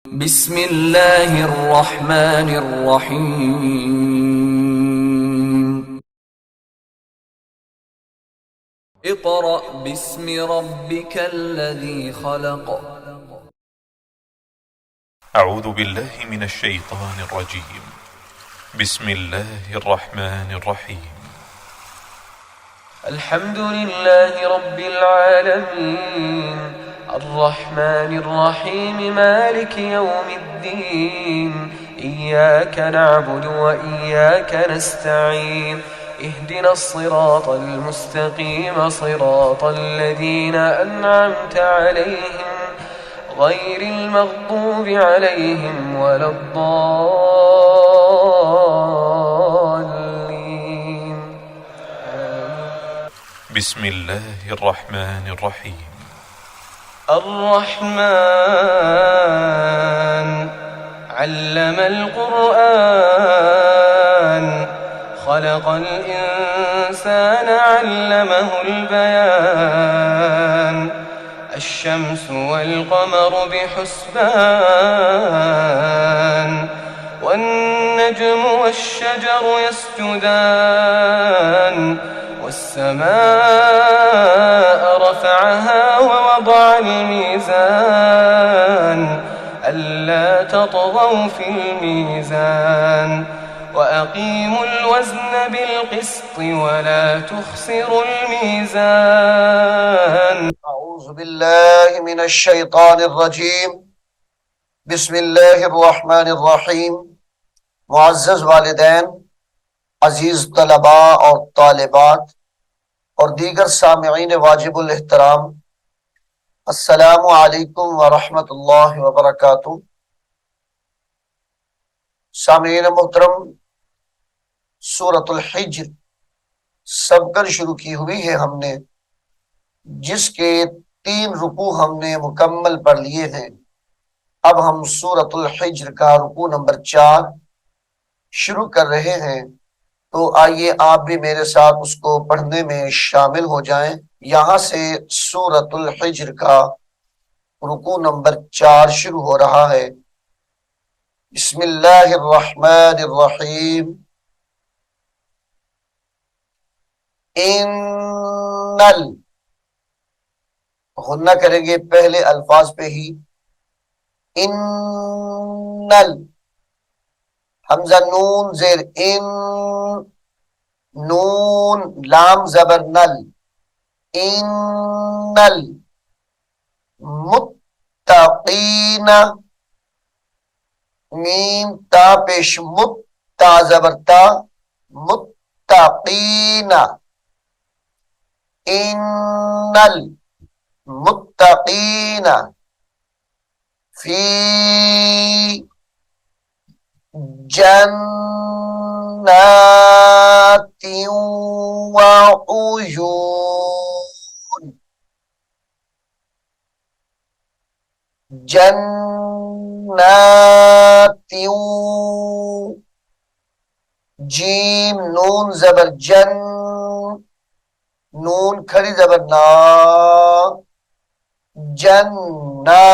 بسم اللہ الرحمن الرحیم اقرأ باسم ربک الذی خلق اعوذ باللہ من الشیطان الرجیم بسم اللہ الرحمن الرحیم الحمد للہ رب العالمین الرحمن الرحیم مالک یوم الدین ایاک نعبد و ایاک نستعین اهدنا الصراط المستقيم صراط الذين أنعمت عليهم غير المغضوب عليهم ولا الضالين بسم اللہ الرحمن الرحیم الرحمن علم القرآن خلق الإنسان علمه البيان الشمس والقمر بحسبان والنجم والشجر يسجدان والسماء رفعها ووضع الميزان ألا تطغوا في الميزان وأقيموا الوزن بالقسط ولا تخسروا الميزان اعوذ باللہ من الشیطان الرجیم بسم اللہ الرحمن الرحیم معزز والدین، عزیز طلباء اور طالبات اور دیگر سامعین واجب الاحترام، السلام علیکم ورحمۃ اللہ وبرکاتہ۔ سامعین محترم، سورۃ الحجر سبقاً شروع کی ہوئی ہے ہم نے، جس کے 3 رکوع ہم نے مکمل پڑھ لیے ہیں۔ اب ہم سورۃ الحجر کا رکوع نمبر 4 شروع کر رہے ہیں، تو آئیے آپ بھی میرے ساتھ اس کو پڑھنے میں شامل ہو جائیں۔ یہاں سے سورۃ الحجر کا رکوع نمبر 4 شروع ہو رہا ہے۔ بسم اللہ الرحمن الرحیم انل غنہ کریں گے پہلے الفاظ پہ ہی، انل حمزہ نون زیر ان، نون لام زبر نل، انل متقین، میم تا پیش مت تا زبر تا، متقین، انل متقین فی جنات وعیون، جنات جیم نون زبر جن، نون کھڑی زبر نا، جننا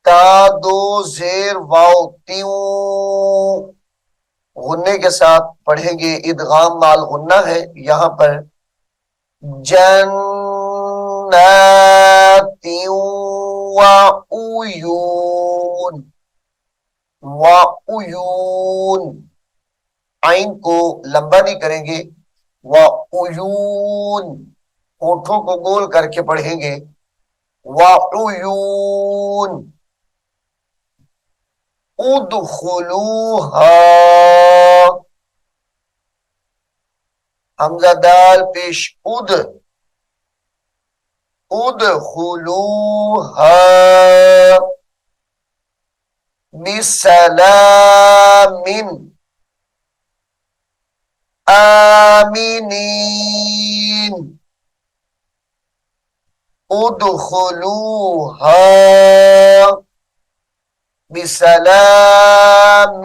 تا دو زیر واو تیوں، غنے کے ساتھ پڑھیں گے، ادغام مال غنہ ہے یہاں پر، جنات وعیون، وعیون عین کو لمبا نہیں کریں گے، وعیون ہونٹوں کو گول کر کے پڑھیں گے، وعیون ادخلوها حمزہ دال پیش اد، ادخلوها بسلام آمینین، ادخلوها بسلام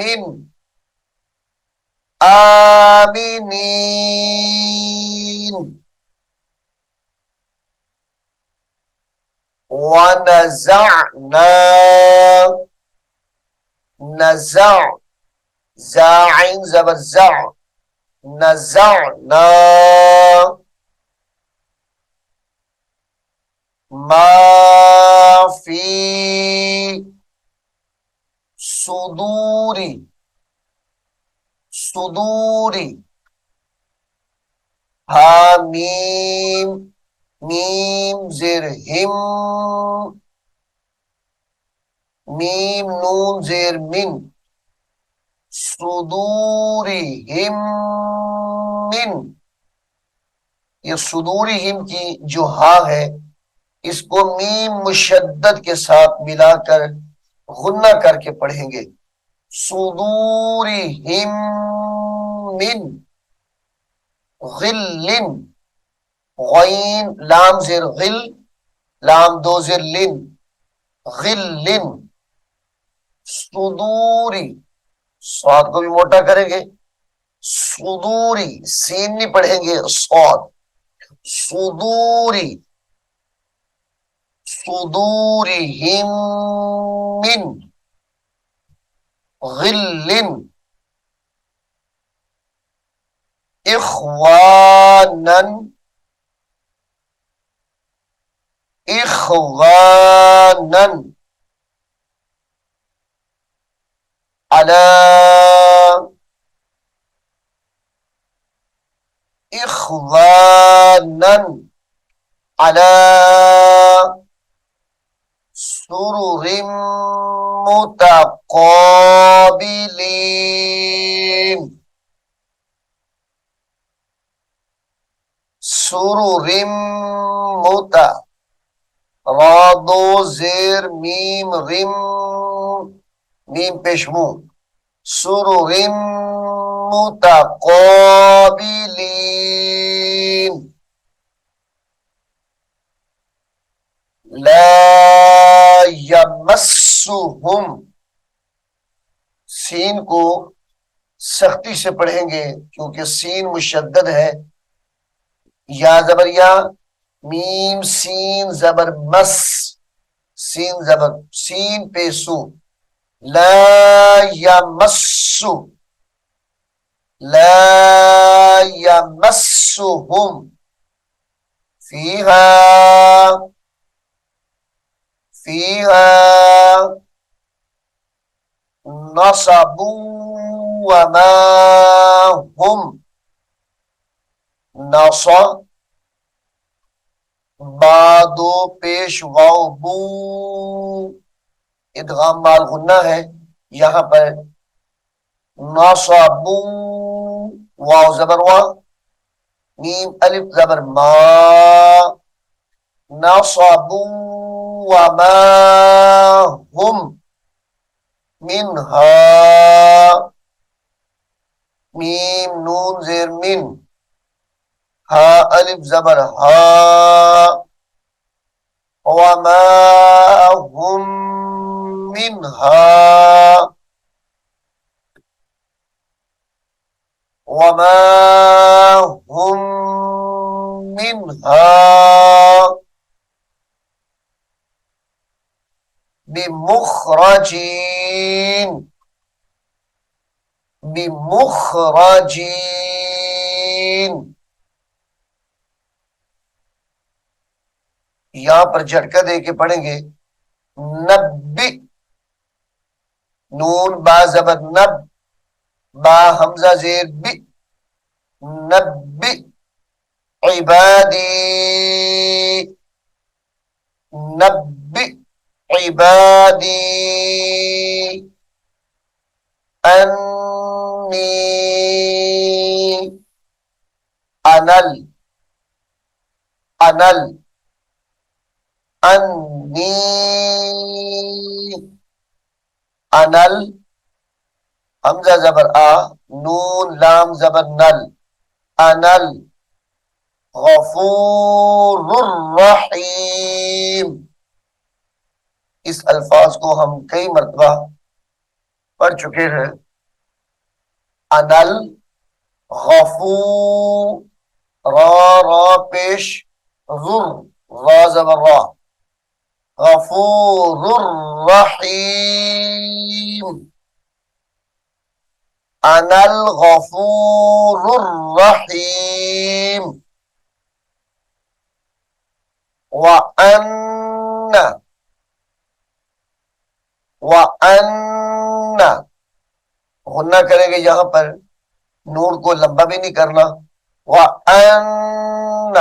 آمینین۔ ونزعنا نزع زاعین زبر زع نزعنا ما فی صدوری صدوری حامیم میم زیر ہم میم نون زیر من صدورہم من یہ صدورہم کی جو ہا ہے اس کو میم مشدد کے ساتھ ملا کر غنہ کر کے پڑھیں گے صدورہم من غل غین لام زیر غل لام دو زیر لن غل صدوری صاد کو بھی موٹا کریں گے صدوری سین نہیں پڑھیں گے صاد صدوری صدورہم من غل اخوانا اخوانا على اخوانا على سرر متقابلين سرر متا را دو زیر میم رم میم پیشمو سرر متقابلين لا یمسہم سین کو سختی سے پڑھیں گے کیونکہ سین مشدد ہے یا زبر یا میم سین زبر مس سین زبر سین پہ سو لا یمسو لا یمسہم فیہا فیہا نصب وما ہم نصب بادو پیش واو بو ادغام مال غنہ ہے یہاں پر نصب واو زبر وا میم الف زبر ما نصب وما ہم منها میم نون زیر من ہا الف زبر ہا وما ہم منها وما ہم منها بمخرجین بمخرجین یہاں پر جھٹکا دے کے پڑھیں گے نبی نون با زبر نب با حمزہ زیر بی نبی عبادی نبی عبادی انی انل انل انی انل حمزہ زبر آ نون لام زبر نل انل غفور الرحیم اس الفاظ کو ہم کئی مرتبہ پڑھ چکے ہیں انل غفور را را پیش ذر را زبر را غفور الرحیم، انا الغفور الرحیم، وَأَنَّ غنہ کریں گے یہاں پر، نون کو لمبا بھی نہیں کرنا. وَأَنَّ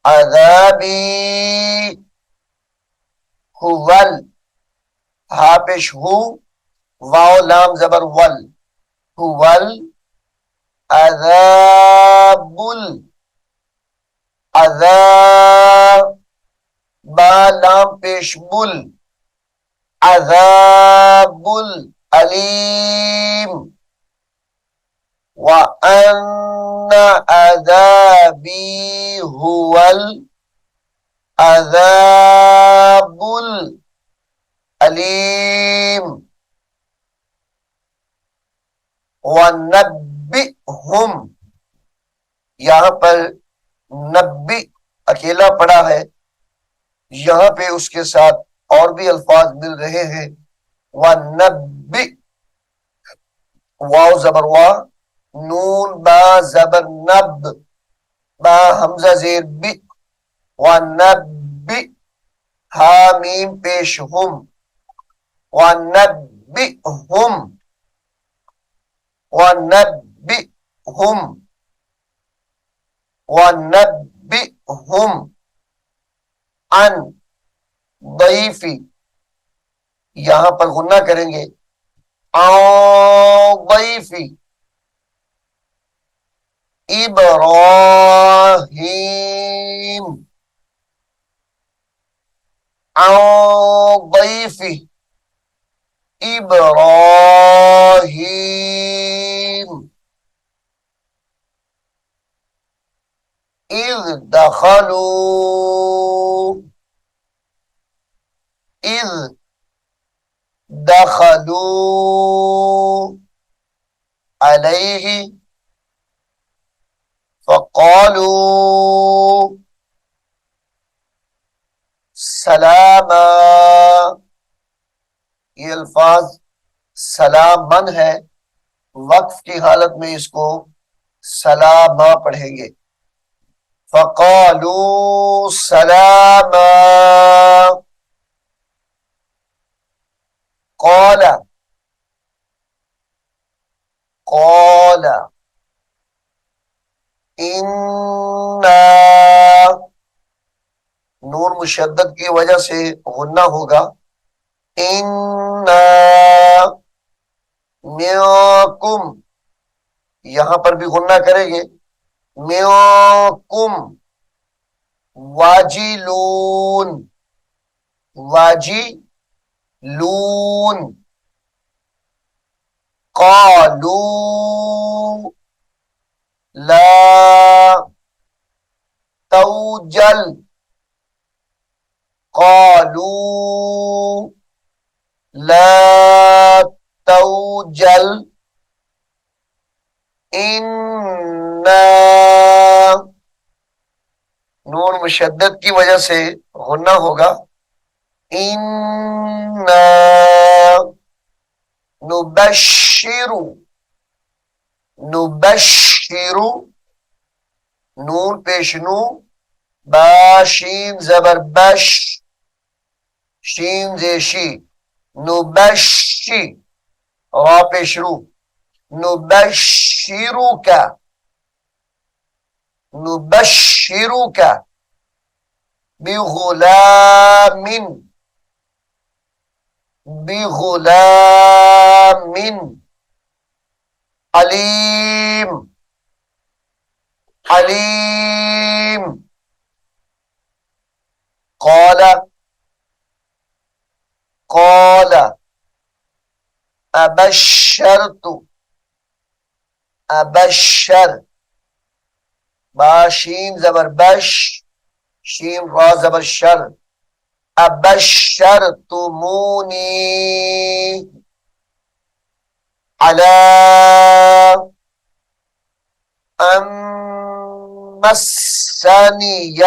عَذَابِي هُوَ ہا پیش ہو، واو لام زبر ول، هُوَ العذاب العذاب، با لام پیش بل، عذاب العلیم، وَأَنَّ عَذَابِي هُوَ العذاب العلیم، وَنَبِّئْهُمْ یہاں پر نبی اکیلا پڑا ہے، یہاں پہ اس کے ساتھ اور بھی الفاظ مل رہے ہیں. وَنَبِّ واو زبر وا، نون با زبر نب، با حمزہ زیر بی، وَنَبِّ ہا میم پیش ہم، وَنَبِّئْهُمْ وَنَبِّئْهُمْ وَنَبِّئْهُمْ عن ضیفی، یہاں پر غنہ کریں گے، عن ضیفی ابراہیم، عن ضیفی ابراہیم اذ دخلوا علیہ فقالوا سلاما، یہ الفاظ سلامن ہے، وقف کی حالت میں اس کو سلاما پڑھیں گے. فقالوا سلاما، قال انا، نون مشدد کی وجہ سے غنہ ہوگا، انا منکم، یہاں پر بھی غنہ کریں گے، منکم واجلون، قالوا لا توجل، قالوا لا توجل انا، نون مشدد کی وجہ سے غنہ ہوگا، انا نبشر نون پیش نو، با شین زبر بش، شین زیشی، نبشی را پیش رو، نبشرک بغلام علیم قال ابشر با شین زبر بش، شین را زبر شر، ابشرتمونی علی ان مسنی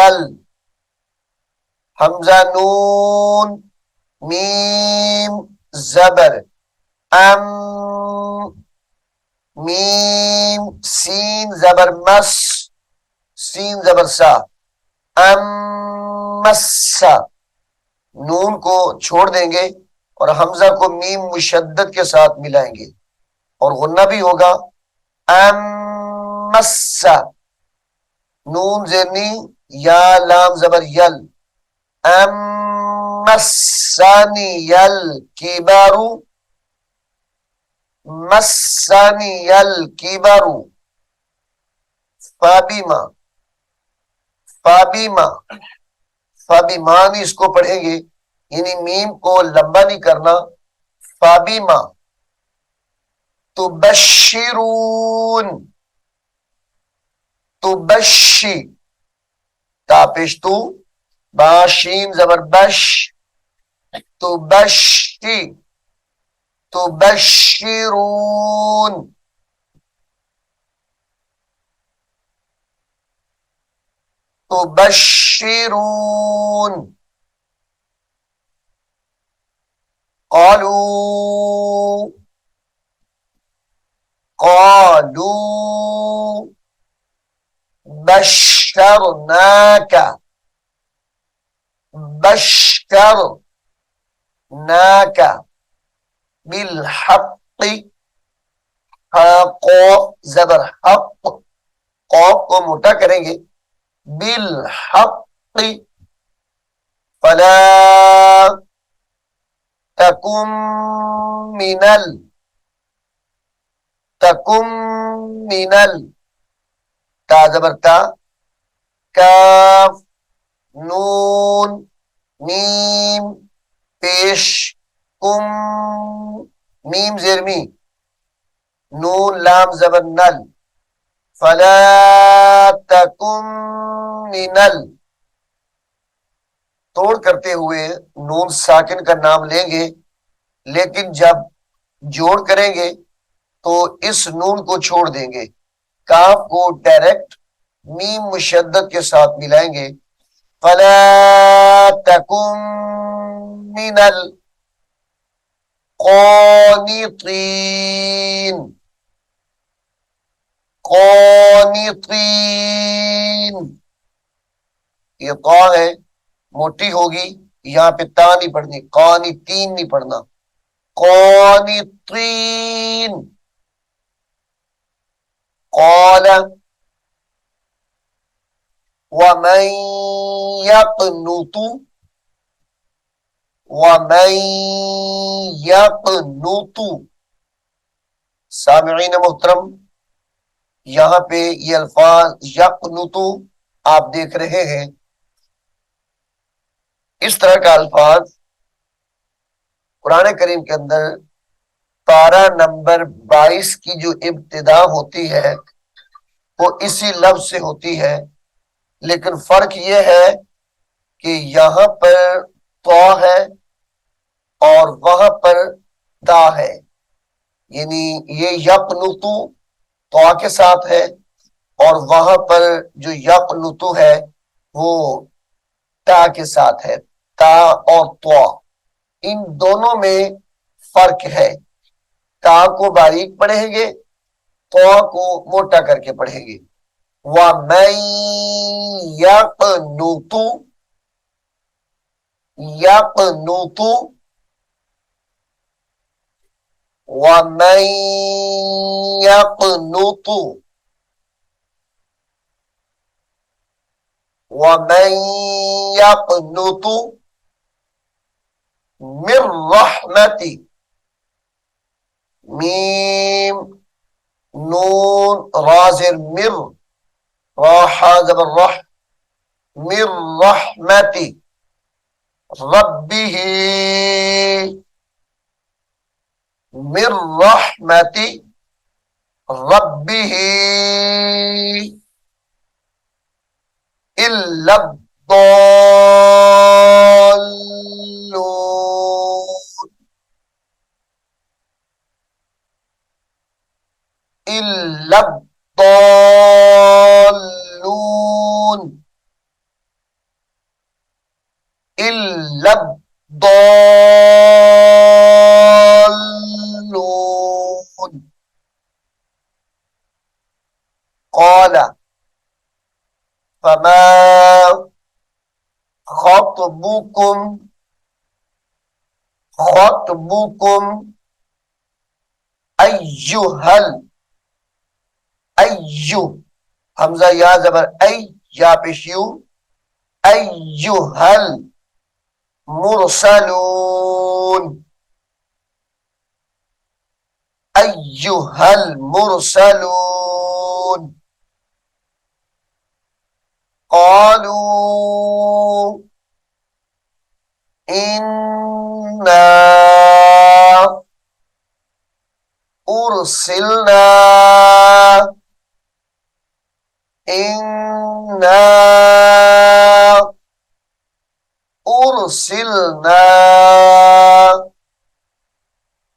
حمزہ نون میم زبر ام میم سین زبر مس سین زبر سا ام مسا نون کو چھوڑ دیں گے اور حمزہ کو میم مشدد کے ساتھ ملائیں گے اور غنہ بھی ہوگا ام مسا نون زیرنی یا لام زبر یل ام مسانی یل کبارو مسانی یل کبارو فابیما فابیما فابیما نہیں اس کو پڑھیں گے یعنی میم کو لمبا نہیں کرنا فابیما تبشرون تبشی تاپش تو باشین زبر بش تبشی تبشرون تبشرون قالوا قالوا بشرناك بشرناك بالحق حق زبر حق قوف کو موٹا کریں گے بالحق فلا تکن منل تا زبر تا کاف نون میم پیش کم میم زرمی نون لام زبر نل فلا تکن منل توڑ کرتے ہوئے نون ساکن کا نام لیں گے لیکن جب جوڑ کریں گے تو اس نون کو چھوڑ دیں گے کاف کو ڈائریکٹ میم مشدد کے ساتھ ملائیں گے فلا تکن من القانطین قانطین یہ قا ہے موٹی ہوگی یہاں پہ تا نہیں پڑھنی قانتین نہیں پڑھنا قانتین قال ومن يقنط سامعین محترم یہاں پہ یہ الفاظ یقنط آپ دیکھ رہے ہیں اس طرح کا الفاظ قرآن کریم کے اندر پارہ نمبر 22 کی جو ابتدا ہوتی ہے وہ اسی لفظ سے ہوتی ہے لیکن فرق یہ ہے کہ یہاں پر تو ہے اور وہاں پر تا ہے یعنی یہ یقنطو تو کے ساتھ ہے اور وہاں پر جو یقنطو ہے وہ تا کے ساتھ ہے تا اور تو ان دونوں میں فرق ہے تا کو باریک پڑھیں گے تو کو موٹا کر کے پڑھیں گے وَمَن يَقْنُطُ وَمَن يَقْنُطُ وَمَن يَقْنُطُ من رحمتي میم نون رازر مر راحا زبر رح من رحمتي ربه من رحمتي ربه إلا الضالون إلا الضالون لضالون قال فما خطبكم ایہل ایو حمزہ یا زبر ای یا پیش یو ایہل مرسلون ایہل مرسلون قالوا إنا أرسلنا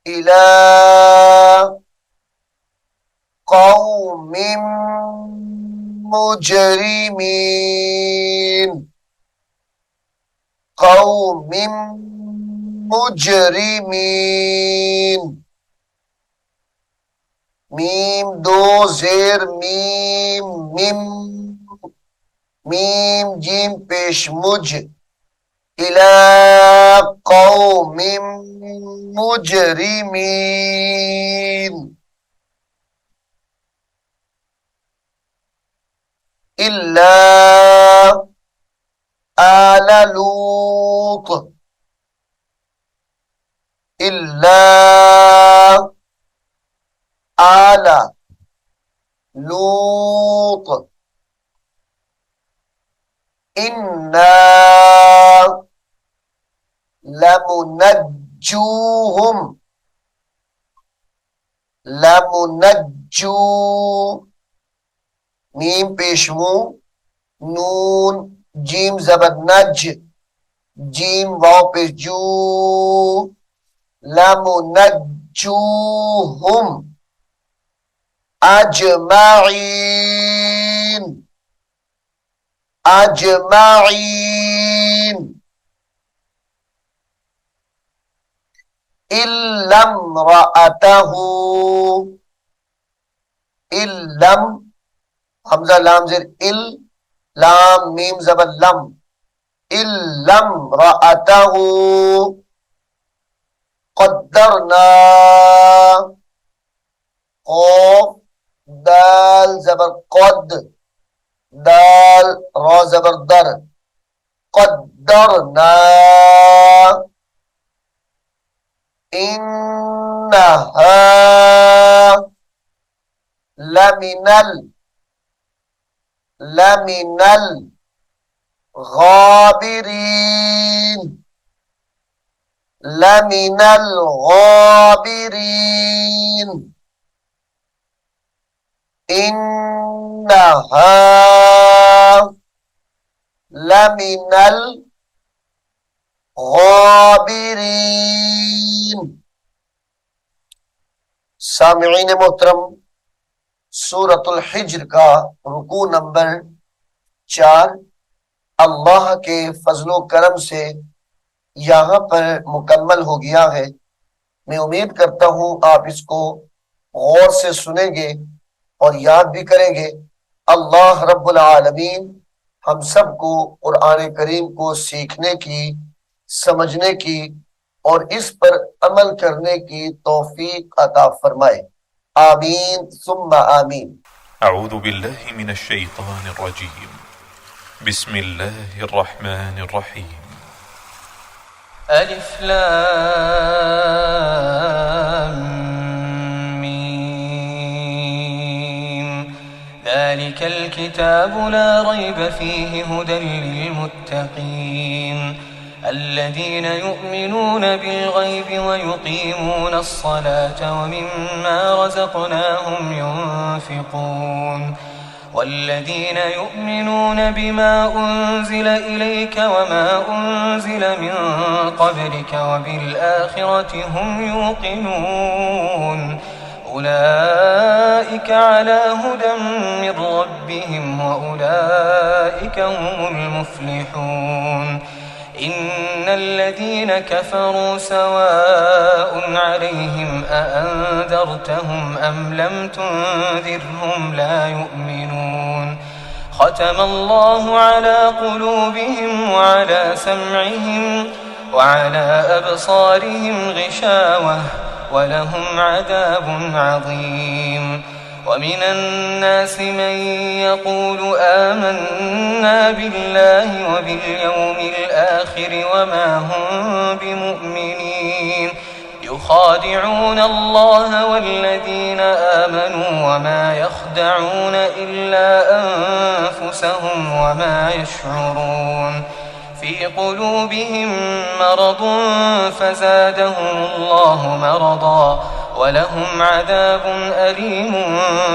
إلى قوم مجرمين میم دو زیر میم میم جیم پیش مج الى قوم مجرمین الا آل لوط الا آل لوط انا لمنجو میم پیشمو نون جیم زبر نج جیم واو پیش جو لمنجوہم اجمعین الا امرأتہ الم حمزہ لام زیر ال لام میم زبر لم الا امرأتہ قدرنا قوف دال زبر قد دال را زبر در قدرنا انہا لمن الغابرین انہا لمن الغابرین۔ سامعین محترم، سورۃ الحجر کا رکوع نمبر 4 اللہ کے فضل و کرم سے یہاں پر مکمل ہو گیا ہے۔ میں امید کرتا ہوں آپ اس کو غور سے سنیں گے اور یاد بھی کریں گے۔ اللہ رب العالمین ہم سب کو قرآن کریم کو سیکھنے کی، سمجھنے کی اور اس پر عمل کرنے کی توفیق عطا فرمائے، آمین ثم آمین۔ اعوذ باللہ من الشیطان الرجیم، بسم اللہ الرحمن الرحیم۔ الف لام میم ذلك الكتاب لا ريب فيه هدى للمتقين الذين يؤمنون بالغيب ويقيمون الصلاة ومما رزقناهم ينفقون والذين يؤمنون بما أنزل إليك وما أنزل من قبلك وبالآخرة هم يوقنون أولئك على هدى من ربهم وأولئك هم المفلحون۔ إن الذين كفروا سواء عليهم أأنذرتهم أم لم تنذرهم لا يؤمنون ختم الله على قلوبهم وعلى سمعهم وعلى أبصارهم غشاوة ولهم عذاب عظيم ومن الناس من يقول آمنا بالله وباليوم الآخر وما هم بمؤمنين يخادعون الله والذين آمنوا وما يخدعون إلا أنفسهم وما يشعرون في قلوبهم مرض فزادهم الله مرضا ولهم عذاب أليم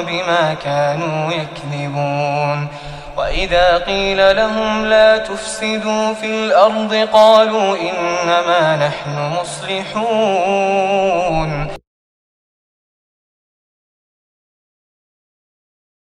بما كانوا يكذبون وإذا قيل لهم لا تفسدوا في الأرض قالوا إنما نحن مصلحون